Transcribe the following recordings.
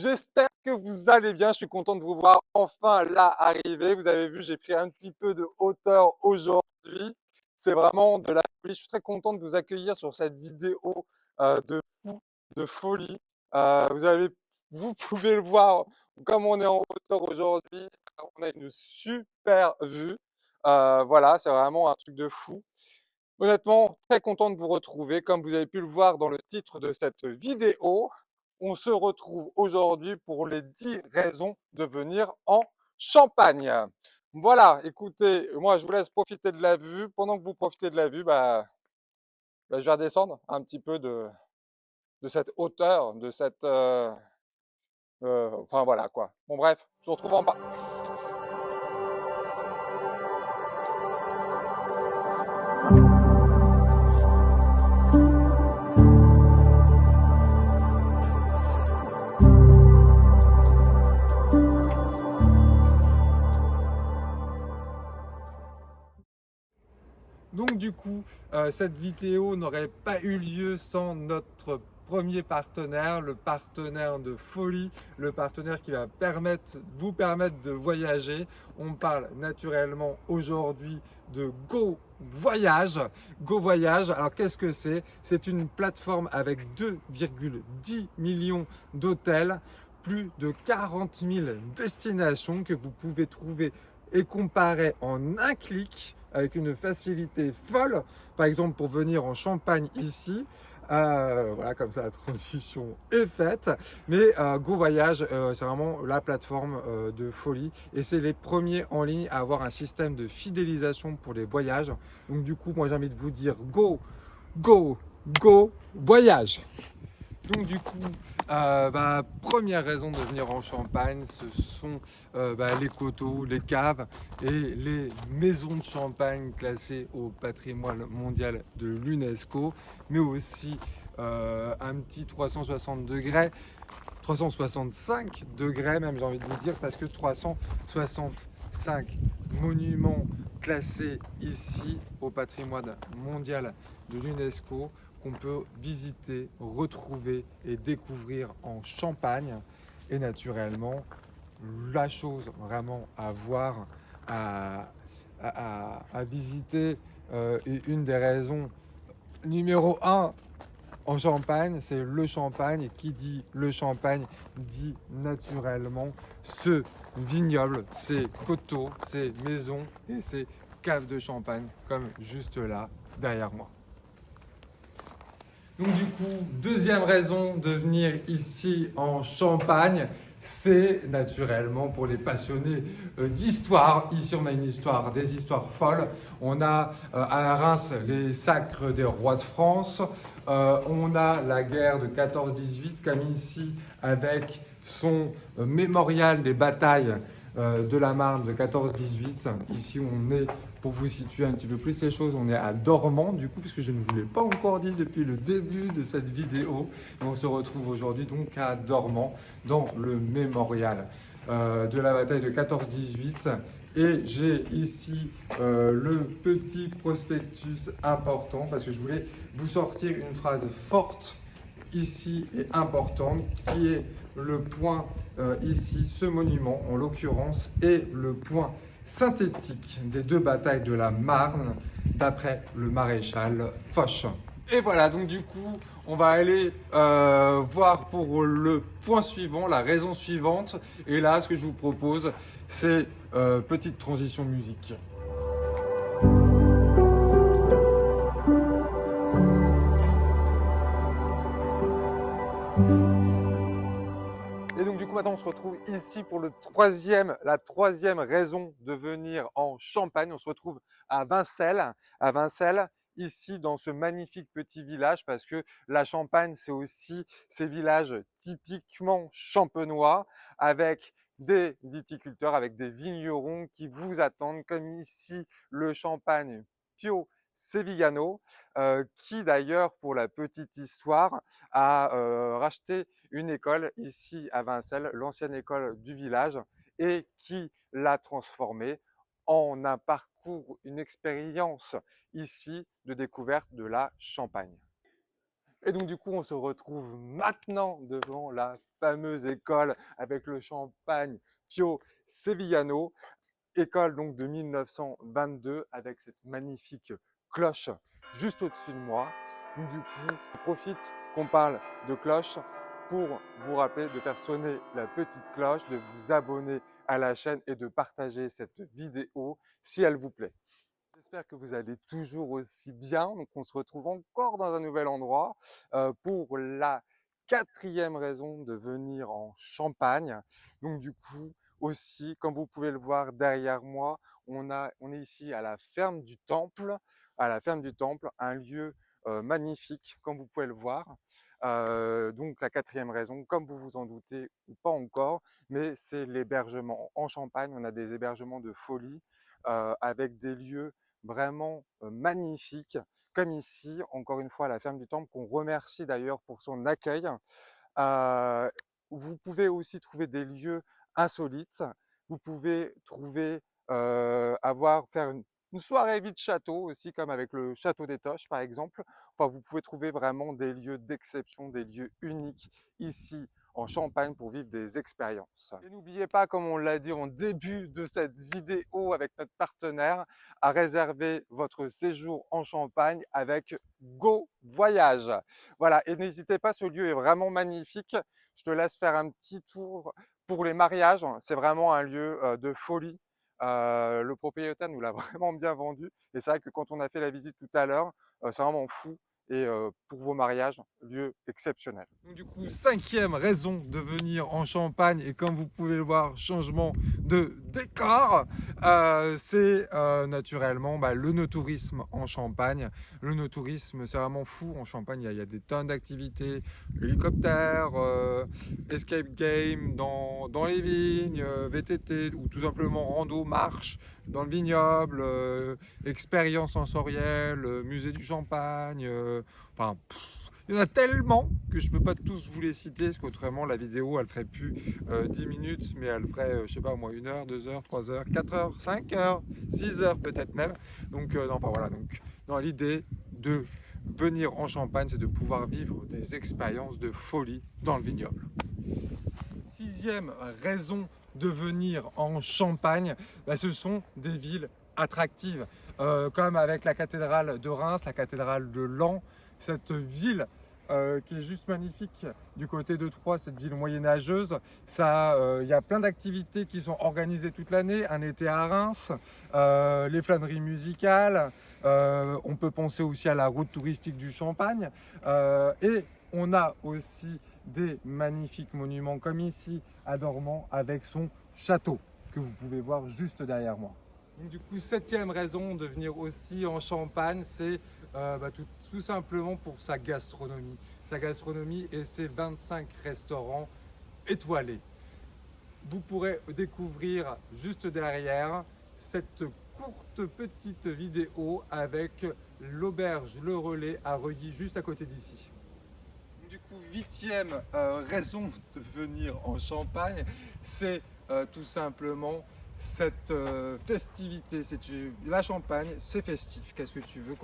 J'espère que vous allez bien. Je suis content de vous voir enfin là arriver. Vous avez vu, j'ai pris un petit peu de hauteur aujourd'hui. C'est vraiment de la folie. Je suis très content de vous accueillir sur cette vidéo de fou, de folie. Vous pouvez le voir, comme on est en hauteur aujourd'hui, on a une super vue. Voilà, c'est vraiment un truc de fou. Honnêtement, très content de vous retrouver. Comme vous avez pu le voir dans le titre de cette vidéo, on se retrouve aujourd'hui pour les 10 raisons de venir en Champagne. Voilà, écoutez, moi je vous laisse profiter de la vue. Pendant que vous profitez de la vue, je vais redescendre un petit peu de cette hauteur, enfin voilà quoi. Bon bref, je vous retrouve en bas. Donc du coup, cette vidéo n'aurait pas eu lieu sans notre premier partenaire, le partenaire de folie, le partenaire qui va vous permettre de voyager. On parle naturellement aujourd'hui de Go Voyage. Go Voyage, alors qu'est-ce que c'est? C'est une plateforme avec 2,10 millions d'hôtels, plus de 40 000 destinations que vous pouvez trouver et comparer en un clic avec une facilité folle. Par exemple, pour venir en Champagne ici, voilà, comme ça la transition est faite. Mais Go Voyage, c'est vraiment la plateforme de folie et c'est les premiers en ligne à avoir un système de fidélisation pour les voyages. Donc du coup, moi j'ai envie de vous dire go, go, go, voyage. Donc du coup, première raison de venir en Champagne, ce sont les coteaux, les caves et les maisons de champagne classées au patrimoine mondial de l'UNESCO, mais aussi un petit 360 degrés, 365 degrés même j'ai envie de vous dire, parce que 365 monuments classés ici au patrimoine mondial de l'UNESCO qu'on peut visiter, retrouver et découvrir en Champagne. Et naturellement, la chose vraiment à voir, à visiter, et une des raisons numéro 1 en Champagne, c'est le Champagne. Et qui dit le Champagne dit naturellement ce vignoble, ces coteaux, ces maisons et ces caves de champagne, comme juste là, derrière moi. Donc du coup, deuxième raison de venir ici en Champagne, c'est naturellement pour les passionnés d'histoire. Ici, on a une histoire, des histoires folles. On a à Reims les sacres des rois de France. On a la guerre de 14-18, comme ici, avec son mémorial des batailles de la Marne de 14-18. Ici, on est, pour vous situer un petit peu plus les choses, on est à Dormans, du coup, puisque je ne vous l'ai pas encore dit depuis le début de cette vidéo. Et on se retrouve aujourd'hui donc à Dormans, dans le mémorial de la bataille de 14-18. Et j'ai ici le petit prospectus important, parce que je voulais vous sortir une phrase forte ici et importante, qui est le point ici, ce monument en l'occurrence, est le point synthétique des deux batailles de la Marne, d'après le maréchal Foch. Et voilà, donc du coup, on va aller voir pour le point suivant, la raison suivante. Et là, ce que je vous propose, c'est petite transition musique. Et donc du coup maintenant on se retrouve ici pour la troisième raison de venir en Champagne. On se retrouve à Vincelles, ici dans ce magnifique petit village, parce que la Champagne c'est aussi ces villages typiquement champenois avec des viticulteurs, avec des vignerons qui vous attendent, comme ici le champagne Pio Sevillano, qui d'ailleurs, pour la petite histoire, a racheté une école ici à Vincelles, l'ancienne école du village, et qui l'a transformée en un parcours, une expérience ici de découverte de la Champagne. Et donc du coup, on se retrouve maintenant devant la fameuse école avec le champagne Pio Sevillano, école donc de 1922 avec cette magnifique cloche juste au-dessus de moi. Donc, du coup, je profite qu'on parle de cloche pour vous rappeler de faire sonner la petite cloche, de vous abonner à la chaîne et de partager cette vidéo si elle vous plaît. J'espère que vous allez toujours aussi bien. Donc, on se retrouve encore dans un nouvel endroit pour la quatrième raison de venir en Champagne. Donc, du coup, aussi, comme vous pouvez le voir derrière moi, on est ici à la ferme du Temple, un lieu magnifique, comme vous pouvez le voir. Donc, la quatrième raison, comme vous vous en doutez ou pas encore, mais c'est l'hébergement. En Champagne, on a des hébergements de folie avec des lieux vraiment magnifique, comme ici, encore une fois, à la ferme du Temple, qu'on remercie d'ailleurs pour son accueil. Euh, vous pouvez aussi trouver des lieux insolites. Vous pouvez trouver, faire une soirée vide château aussi, comme avec le château d'Étoches par exemple. Enfin, vous pouvez trouver vraiment des lieux d'exception, des lieux uniques ici en Champagne pour vivre des expériences. Et n'oubliez pas, comme on l'a dit en début de cette vidéo avec notre partenaire, à réserver votre séjour en Champagne avec Go Voyage. Voilà, et n'hésitez pas, ce lieu est vraiment magnifique. Je te laisse faire un petit tour pour les mariages. C'est vraiment un lieu de folie. Le propriétaire nous l'a vraiment bien vendu. Et c'est vrai que quand on a fait la visite tout à l'heure, c'est vraiment fou. Et pour vos mariages, lieu exceptionnel. Donc du coup, cinquième raison de venir en Champagne, et comme vous pouvez le voir, changement de décor, c'est naturellement le no-tourisme en Champagne. Le no-tourisme, c'est vraiment fou. En Champagne, il y a des tonnes d'activités, hélicoptère, escape game dans les vignes, VTT, ou tout simplement rando, marche dans le vignoble, expérience sensorielle, musée du champagne, enfin, il y en a tellement que je ne peux pas tous vous les citer, parce qu'autrement la vidéo elle ferait plus 10 minutes, mais elle ferait, je sais pas moi, 1 heure, 2 heures, 3 heures, 4 heures, 5 heures, 6 heures peut-être même. Donc, non, enfin, voilà, donc dans l'idée de venir en Champagne, c'est de pouvoir vivre des expériences de folie dans le vignoble. Sixième raison de venir en Champagne, ce sont des villes attractives, comme avec la cathédrale de Reims, la cathédrale de Laon, cette ville qui est juste magnifique du côté de Troyes, cette ville moyenâgeuse. Il y a plein d'activités qui sont organisées toute l'année, un été à Reims, les flâneries musicales, on peut penser aussi à la route touristique du Champagne, et on a aussi des magnifiques monuments comme ici à Dormans avec son château que vous pouvez voir juste derrière moi. Donc, du coup, septième raison de venir aussi en Champagne, c'est tout simplement pour sa gastronomie. Sa gastronomie et ses 25 restaurants étoilés. Vous pourrez découvrir juste derrière cette courte petite vidéo avec l'auberge Le Relais à Reuilly, juste à côté d'ici. Du coup, huitième raison de venir en Champagne, c'est tout simplement cette festivité. La Champagne, c'est festif. Qu'est-ce que tu veux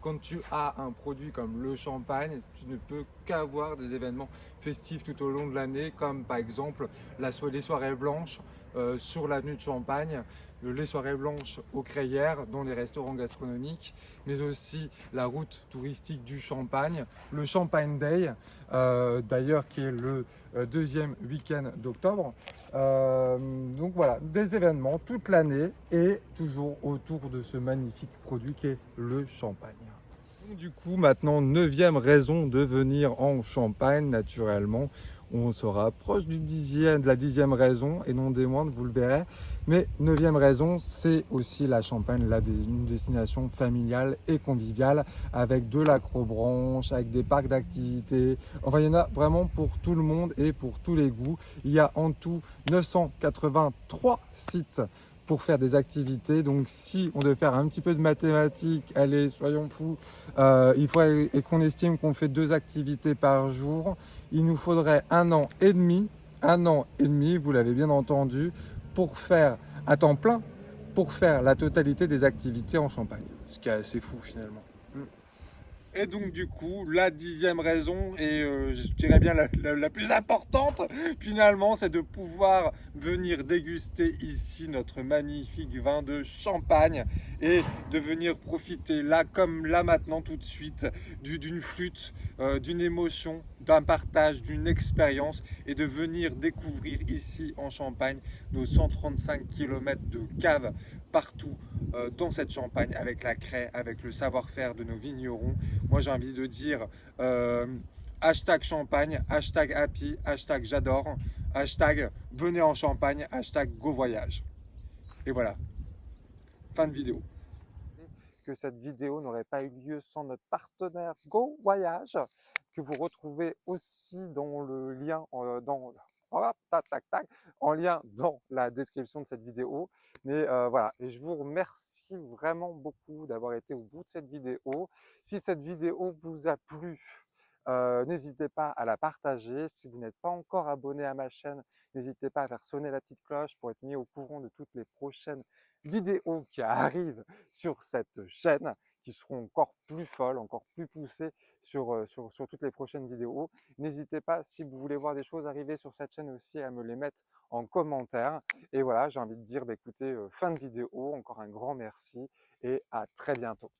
quand tu as un produit comme le champagne, tu ne peux qu'avoir des événements festifs tout au long de l'année, comme par exemple les soirées blanches sur l'avenue de Champagne, les soirées blanches aux Crayères dans les restaurants gastronomiques, mais aussi la route touristique du Champagne, le Champagne Day, d'ailleurs qui est le deuxième week-end d'octobre. Donc voilà, des événements toute l'année et toujours autour de ce magnifique produit qu'est le champagne. Donc, du coup, maintenant, neuvième raison de venir en Champagne, naturellement. On se rapproche de la dixième raison et non des moindres, vous le verrez. Mais neuvième raison, c'est aussi la Champagne, une destination familiale et conviviale avec de l'acrobranche, avec des parcs d'activités. Enfin, il y en a vraiment pour tout le monde et pour tous les goûts. Il y a en tout 983 sites pour faire des activités. Donc si on devait faire un petit peu de mathématiques, allez, soyons fous, il faudrait, et qu'on estime qu'on fait 2 activités par jour, il nous faudrait 1 an et demi, vous l'avez bien entendu, pour faire à temps plein, pour faire la totalité des activités en Champagne. Ce qui est assez fou finalement. Et donc du coup, la 10e raison, et je dirais bien la plus importante finalement, c'est de pouvoir venir déguster ici notre magnifique vin de Champagne et de venir profiter là comme là maintenant tout de suite d'une flûte, d'une émotion, d'un partage, d'une expérience et de venir découvrir ici en Champagne nos 135 km de caves partout dans cette Champagne avec la craie, avec le savoir-faire de nos vignerons. Moi j'ai envie de dire hashtag Champagne, hashtag happy, hashtag j'adore, hashtag venez en Champagne, hashtag go voyage. Et voilà, fin de vidéo. Que cette vidéo n'aurait pas eu lieu sans notre partenaire Go Voyage, que vous retrouvez aussi dans le lien, en lien dans la description de cette vidéo. Mais voilà, et je vous remercie vraiment beaucoup d'avoir été au bout de cette vidéo. Si cette vidéo vous a plu, n'hésitez pas à la partager. Si vous n'êtes pas encore abonné à ma chaîne, n'hésitez pas à faire sonner la petite cloche pour être mis au courant de toutes les prochaines vidéos qui arrivent sur cette chaîne, qui seront encore plus folles, encore plus poussées sur toutes les prochaines vidéos. N'hésitez pas, si vous voulez voir des choses arriver sur cette chaîne aussi, à me les mettre en commentaire. Et voilà, j'ai envie de dire, écoutez, fin de vidéo, encore un grand merci et à très bientôt.